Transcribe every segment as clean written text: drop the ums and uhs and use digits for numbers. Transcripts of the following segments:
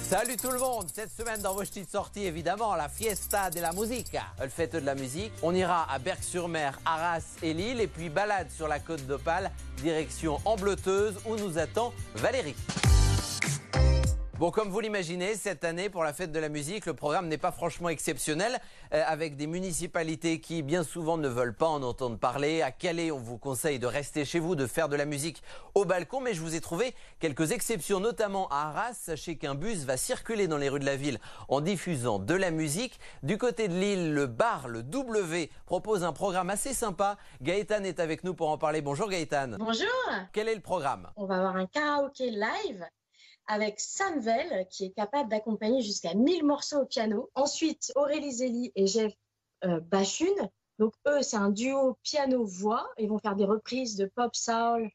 Salut tout le monde. Cette semaine dans vos petites sorties, évidemment, la Fiesta de la Musica, le fête de la musique. On ira à Berck-sur-Mer, Arras et Lille, et puis balade sur la côte d'Opale, direction Ambleteuse, où nous attend Valérie. Bon, comme vous l'imaginez, cette année, pour la fête de la musique, le programme n'est pas franchement exceptionnel, avec des municipalités qui, bien souvent, ne veulent pas en entendre parler. À Calais, on vous conseille de rester chez vous, de faire de la musique au balcon, mais je vous ai trouvé quelques exceptions, notamment à Arras. Sachez qu'un bus va circuler dans les rues de la ville en diffusant de la musique. Du côté de Lille, le bar, le W, propose un programme assez sympa. Gaëtan est avec nous pour en parler. Bonjour Gaëtan. Bonjour. Quel est le programme? On va avoir un karaoké live avec Sam Vell, qui est capable d'accompagner jusqu'à 1000 morceaux au piano. Ensuite, Aurélie Zélie et Jeff Bachune. Donc eux, c'est un duo piano-voix. Ils vont faire des reprises de pop soul,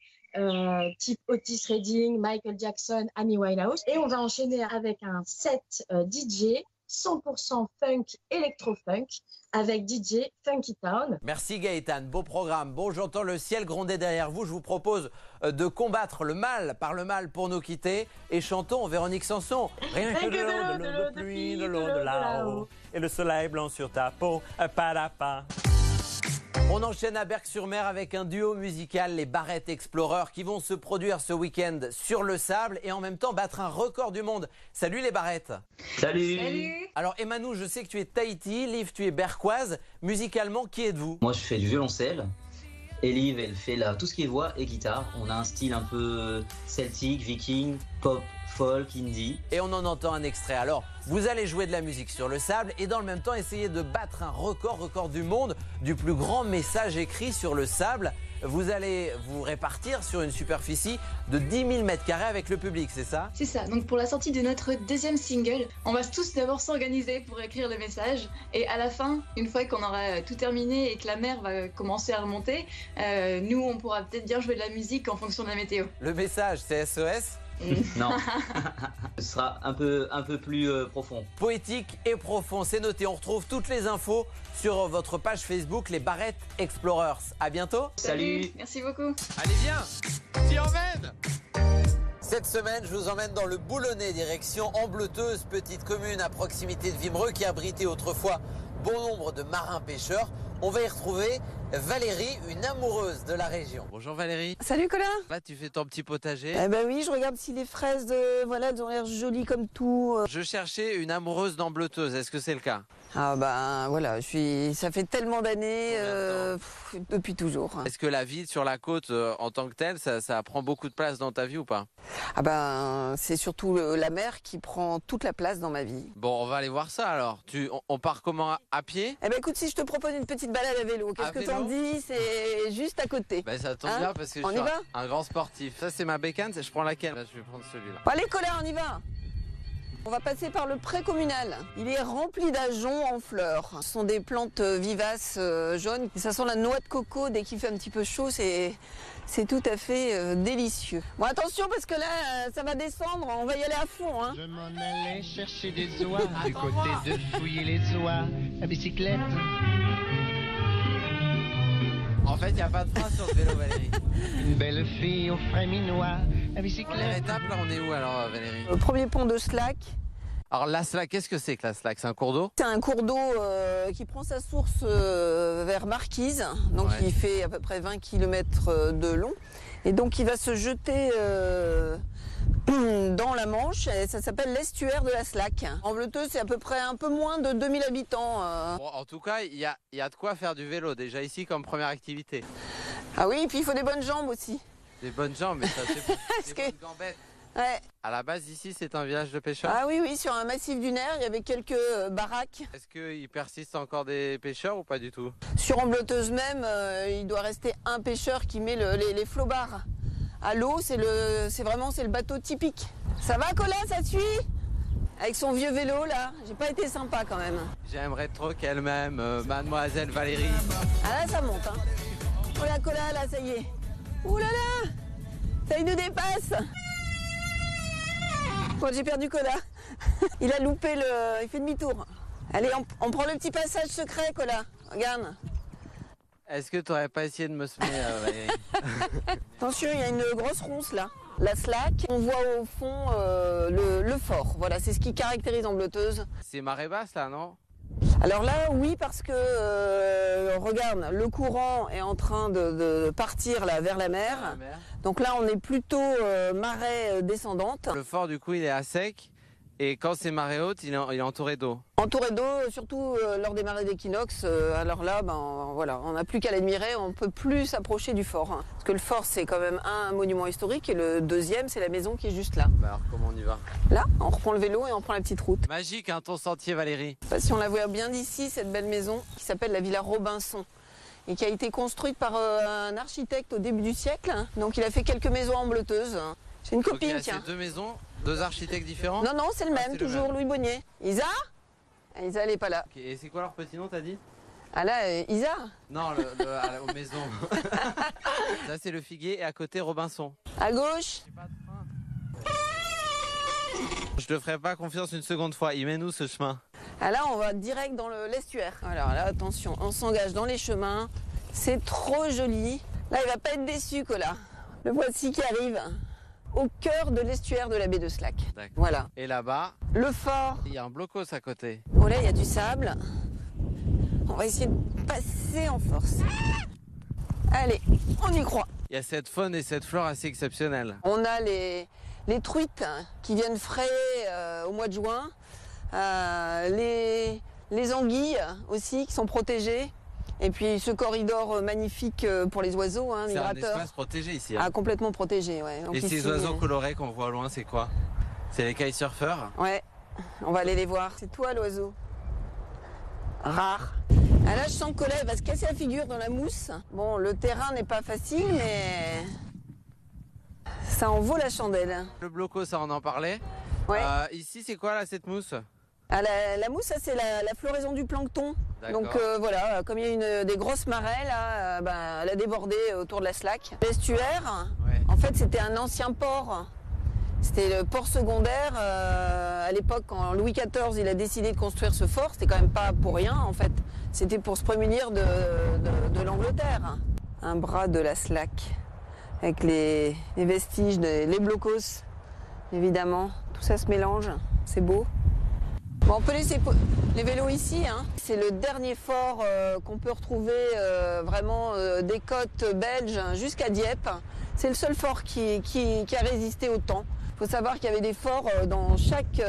type Otis Redding, Michael Jackson, Amy Winehouse. Et on va enchaîner avec un set DJ 100% funk, électro-funk, avec DJ Funky Town. Merci Gaëtan, beau programme. Bon, j'entends le ciel gronder derrière vous. Je vous propose de combattre le mal par le mal pour nous quitter. Et chantons Véronique Sanson. Rien que de l'eau de pluie, de l'eau de là-haut, et le soleil blanc sur ta peau, pas. On enchaîne à Berck-sur-Mer avec un duo musical, les Barrett Explorers, qui vont se produire ce week-end sur le sable et en même temps battre un record du monde. Salut les Barrett. Salut. Alors Emmanou, je sais que tu es Tahiti, Liv, tu es berquoise. Musicalement, qui êtes-vous? Moi je fais du violoncelle. Et Liv, elle fait tout ce qui est voix et guitare. On a un style un peu celtique, viking, pop, folk, indie. Et on en entend un extrait. Alors, vous allez jouer de la musique sur le sable et dans le même temps essayer de battre un record du monde du plus grand message écrit sur le sable. Vous allez vous répartir sur une superficie de 10 000 m² avec le public, c'est ça? C'est ça, donc pour la sortie de notre deuxième single, on va tous d'abord s'organiser pour écrire le message et à la fin, une fois qu'on aura tout terminé et que la mer va commencer à remonter, nous on pourra peut-être bien jouer de la musique en fonction de la météo. Le message, c'est SOS? Non, ce sera un peu plus profond. Poétique et profond, c'est noté. On retrouve toutes les infos sur votre page Facebook, les Barrett Explorers. À bientôt. Salut. Merci beaucoup. Allez, viens, t'y emmène. Cette semaine, je vous emmène dans le Boulonnais, direction Ambleteuse, petite commune à proximité de Vimereux qui abritait autrefois bon nombre de marins pêcheurs. On va y retrouver Valérie, une amoureuse de la région. Bonjour Valérie. Salut Colin. Là, tu fais ton petit potager. Eh ben oui, je regarde si les fraises, voilà, elles ont l'air jolies comme tout. Je cherchais une amoureuse d'Ambleteuse. Est-ce que c'est le cas? Ah ben voilà, ça fait tellement d'années, depuis toujours. Est-ce que la vie sur la côte en tant que telle, ça prend beaucoup de place dans ta vie ou pas? Ah ben c'est surtout la mer qui prend toute la place dans ma vie. Bon, on va aller voir ça alors. On part comment, à pied? Eh ben écoute, si je te propose une petite balade à vélo, qu'est-ce que t'en dis? C'est juste à côté. Ben ça tombe bien parce que je suis un grand sportif. Ça c'est ma bécane, je prends laquelle? Là, je vais prendre celui-là. Bon, allez Colin, on y va. On va passer par le pré communal. Il est rempli d'ajoncs en fleurs. Ce sont des plantes vivaces jaunes. Et ça sent la noix de coco dès qu'il fait un petit peu chaud. C'est tout à fait délicieux. Bon, attention parce que là, ça va descendre. On va y aller à fond. Hein. Je m'en allais chercher des oies du côté de fouiller les oies. La bicyclette. En fait, il n'y a pas de frein sur ce vélo, Valérie. Une belle fille au frais minois. La bicyclette. Première étape, là, on est où alors, Valérie? Premier pont de Slack. Alors la Slack, qu'est-ce que c'est que la Slack? C'est un cours d'eau? C'est un cours d'eau qui prend sa source vers Marquise. Donc il fait à peu près 20 km de long. Et donc il va se jeter dans la Manche. Et ça s'appelle l'estuaire de la Slack. Ambleteuse, c'est à peu près un peu moins de 2000 habitants. Bon, en tout cas, il y a de quoi faire du vélo déjà ici comme première activité. Ah oui, et puis il faut des bonnes jambes aussi. Des bonnes jambes, mais ça c'est des bonnes gambettes. Ouais. À la base, ici, c'est un village de pêcheurs? Ah oui, sur un massif dunaire, il y avait quelques baraques. Est-ce qu'il persiste encore des pêcheurs ou pas du tout? Sur Ambleteuse même, il doit rester un pêcheur qui met les flobards à l'eau. C'est le bateau typique. Ça va, Colin, ça suit? Avec son vieux vélo, là, j'ai pas été sympa quand même. J'aimerais trop qu'elle m'aime, mademoiselle Valérie. Ah là, ça monte, hein. Oh là, Colin, là, ça y est. Ouh là là, ça il nous dépasse. Bon, j'ai perdu Colin. Il a loupé il fait demi-tour. Allez, on prend le petit passage secret, Colin. Regarde. Est-ce que tu n'aurais pas essayé de me semer, Valérie? Attention, il y a une grosse ronce là. la slack. On voit au fond le fort. Voilà, c'est ce qui caractérise Ambleteuse. C'est marée basse là, non? Alors là, oui, parce que, regarde, le courant est en train de partir là, vers la mer. Donc là, on est plutôt marée descendante. Le fort, du coup, il est à sec. Et quand c'est marée haute, il est entouré d'eau. Entouré d'eau, surtout lors des marées d'équinoxe. Alors là, voilà, on n'a plus qu'à l'admirer, on ne peut plus s'approcher du fort. Hein. Parce que le fort, c'est quand même un monument historique et le deuxième, c'est la maison qui est juste là. Bah alors, comment on y va? Là, on reprend le vélo et on prend la petite route. Magique, hein, ton sentier, Valérie. Je sais pas si on la voit bien d'ici, cette belle maison qui s'appelle la Villa Robinson et qui a été construite par un architecte au début du siècle. Hein. Donc il a fait quelques maisons ambleteuses. J'ai une copine, donc, tiens. C'est deux maisons, deux architectes différents? Non, c'est le même, toujours même. Louis Bonnier. Isa? Isa, elle n'est pas là. Okay. Et c'est quoi leur petit nom, t'as dit? Ah là, Isa? Non, aux maisons. Ça, c'est le Figuier et à côté, Robinson. À gauche? Je te ferai pas confiance une seconde fois. Il mène où ce chemin? Ah là, on va direct dans l'estuaire. Alors là, attention, on s'engage dans les chemins. C'est trop joli. Là, il va pas être déçu, Colas. Le voici qui arrive au cœur de l'estuaire de la baie de Slack. Voilà. Et là-bas, le fort. Il y a un blocos à côté. Oh là, il y a du sable. On va essayer de passer en force. Allez, on y croit. Il y a cette faune et cette flore assez exceptionnelles. On a les truites qui viennent frayer au mois de juin. Les anguilles aussi qui sont protégées. Et puis ce corridor magnifique pour les oiseaux, hein, migrateurs. C'est un espace protégé ici. Hein. Ah, complètement protégé, ouais. Donc et ici, ces oiseaux colorés qu'on voit au loin, c'est quoi? C'est les kitesurfers? Ouais, on va aller les voir. C'est toi l'oiseau. Rare. Ah là, je sens que Colette va se casser la figure dans la mousse. Bon, le terrain n'est pas facile, mais ça en vaut la chandelle. Le bloco, ça on en parlait. Ouais. Ici, c'est quoi là, cette mousse? Ah, la mousse, ça c'est la floraison du plancton. Donc voilà, comme il y a des grosses marées, là, elle a débordé autour de la Slack. L'estuaire, en fait, c'était un ancien port. C'était le port secondaire. À l'époque, quand Louis XIV il a décidé de construire ce fort, c'était quand même pas pour rien, en fait. C'était pour se prémunir de l'Angleterre. Un bras de la Slack, avec les vestiges, les blocos, évidemment. Tout ça se mélange, c'est beau. Bon, on peut laisser les vélos ici. Hein. C'est le dernier fort qu'on peut retrouver vraiment des côtes belges jusqu'à Dieppe. C'est le seul fort qui a résisté au temps. Il faut savoir qu'il y avait des forts dans chaque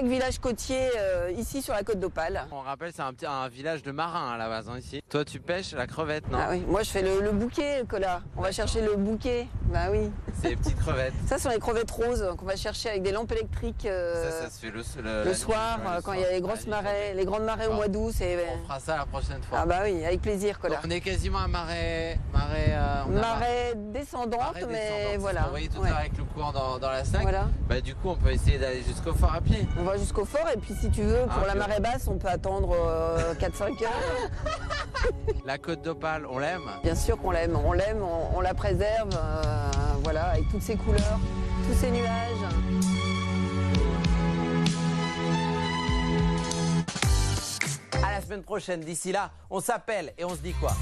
village côtier ici sur la côte d'Opale. On rappelle, c'est un village de marins à la base, hein, ici. Toi, tu pêches la crevette, non? Ah oui, moi je fais le bouquet, Colas. On va chercher le bouquet. Bah oui. C'est les petites crevettes. Ça sont les crevettes roses qu'on va chercher avec des lampes électriques ça se fait le soir, quand il y a les grosses marées, les grandes marées au mois d'août. On fera ça la prochaine fois. Ah bah oui, avec plaisir, Colas. On est quasiment à marée descendante, mais voilà. Vous voyez tout à l'heure avec le courant dans la Slack. Voilà. Bah du coup, on peut essayer d'aller jusqu'au fort à pied. On va jusqu'au fort et puis si tu veux, pour la marée basse, on peut attendre 4-5 heures. La côte d'Opale, on l'aime? Bien sûr qu'on l'aime, on la préserve, voilà, avec toutes ses couleurs, tous ces nuages. À la semaine prochaine, d'ici là, on s'appelle et on se dit quoi?